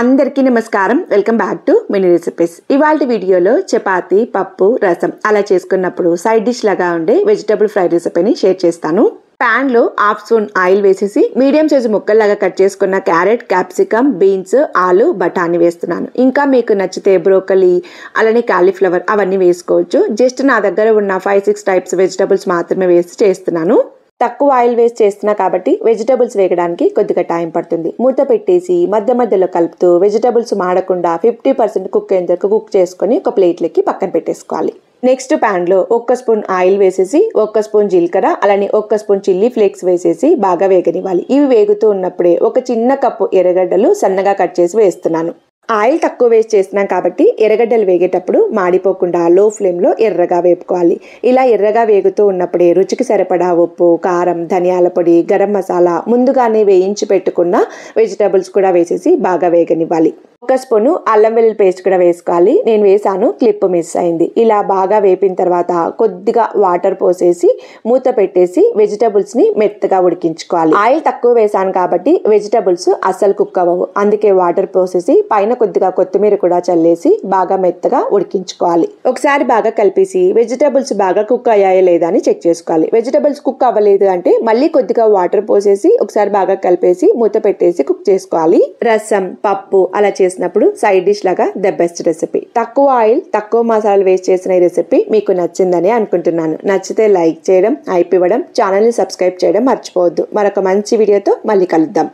అందరికీ నమస్కారం. Welcome back to mini recipes. ఇవాళ వీడియోలో చపాతీ, పప్పు, రసం అలా చేసుకున్నప్పుడు సైడ్ డిష్ లాగా ఉండే వెజిటబుల్ ఫ్రైడ్ రెసిపీని షేర్ చేస్తాను. పాన్ లో హాఫ్ స్పూన్ ఆయిల్ వేసేసి మీడియం సైజు ముక్కల్లాగా కట్ చేసుకున్న క్యారెట్, క్యాప్సికమ్, బీన్స్, ఆలు, బఠానీ వేస్తున్నాను. ఇంకా మీకు నచ్చితే బ్రోకలీ, అలానే కాలీఫ్లవర్ అవన్నీ వేసుకోవచ్చు. జస్ట్ నా దగ్గర ఉన్న 5-6 టైప్స్ వెజిటబుల్స్ మాత్రమే వేసి చేస్తున్నాను. తక్కువ ఆయిల్ వేస్ట్ చేస్తున్నా కాబట్టి వెజిటబుల్స్ వేగడానికి కొద్దిగా టైం పడుతుంది. మూత పెట్టేసి మధ్య మధ్యలో కలుపుతూ వెజిటబుల్స్ మాడకుండా 50% కుక్ అయ్యేంత వరకు కుక్ చేసుకొని ఒక ప్లేట్లోకి పక్కన పెట్టేసుకోవాలి. నెక్స్ట్ ప్యాన్ లో 1 స్పూన్ ఆయిల్ వేసేసి 1 స్పూన్ జీలకర్ర, అలానే 1 స్పూన్ చిల్లీ ఫ్లేక్స్ వేసేసి బాగా వేగనివ్వాలి. ఇవి వేగుతూ ఉన్నప్పుడే ఒక చిన్న కప్పు ఎర్రగడ్డలు సన్నగా కట్ చేసి వేస్తున్నాను. ఆయిల్ తక్కువ వేస్ట్ చేస్తున్నాం కాబట్టి ఎర్రగడ్డలు వేగేటప్పుడు మాడిపోకుండా లో ఫ్లేమ్లో ఎర్రగా వేపుకోవాలి. ఇలా ఎర్రగా వేగుతూ ఉన్నప్పుడే రుచికి సరిపడా ఉప్పు, కారం, ధనియాల పొడి, గరం మసాలా, ముందుగానే వేయించి పెట్టుకున్న వెజిటబుల్స్ కూడా వేసేసి బాగా వేగనివ్వాలి. 1 స్పూను అల్లం వెల్లుల్లి పేస్ట్ కూడా వేసుకోవాలి. నేను వేసాను, క్లిప్ మిస్ అయింది. ఇలా బాగా వేపిన తర్వాత కొద్దిగా వాటర్ పోసేసి మూత పెట్టేసి వెజిటబుల్స్ ని మెత్తగా ఉడికించుకోవాలి. ఆయిల్ తక్కువ వేసాను కాబట్టి వెజిటబుల్స్ అస్సలు కుక్ అవ్వవు. అందుకే వాటర్ పోసేసి పైన కొద్దిగా కొత్తిమీర కూడా చల్లేసి బాగా మెత్తగా ఉడికించుకోవాలి. ఒకసారి బాగా కలిపేసి వెజిటబుల్స్ బాగా కుక్ అయ్యాయో లేదా అని చెక్ చేసుకోవాలి. వెజిటబుల్స్ కుక్ అవ్వలేదు అంటే మళ్ళీ కొద్దిగా వాటర్ పోసేసి ఒకసారి బాగా కలిపేసి మూత పెట్టేసి కుక్ చేసుకోవాలి. రసం, పప్పు అలా చేసినప్పుడు సైడ్ డిష్ లాగా ద బెస్ట్ రెసిపీ. తక్కువ ఆయిల్, తక్కువ మసాలాలు వేస్ట్ చేసిన ఈ రెసిపీ మీకు నచ్చిందని అనుకుంటున్నాను. నచ్చితే లైక్ చేయడం, హైప్ ఇవ్వడం, ఛానల్ ని సబ్స్క్రైబ్ చేయడం మర్చిపోవద్దు. మరొక మంచి వీడియోతో మళ్ళీ కలుద్దాం.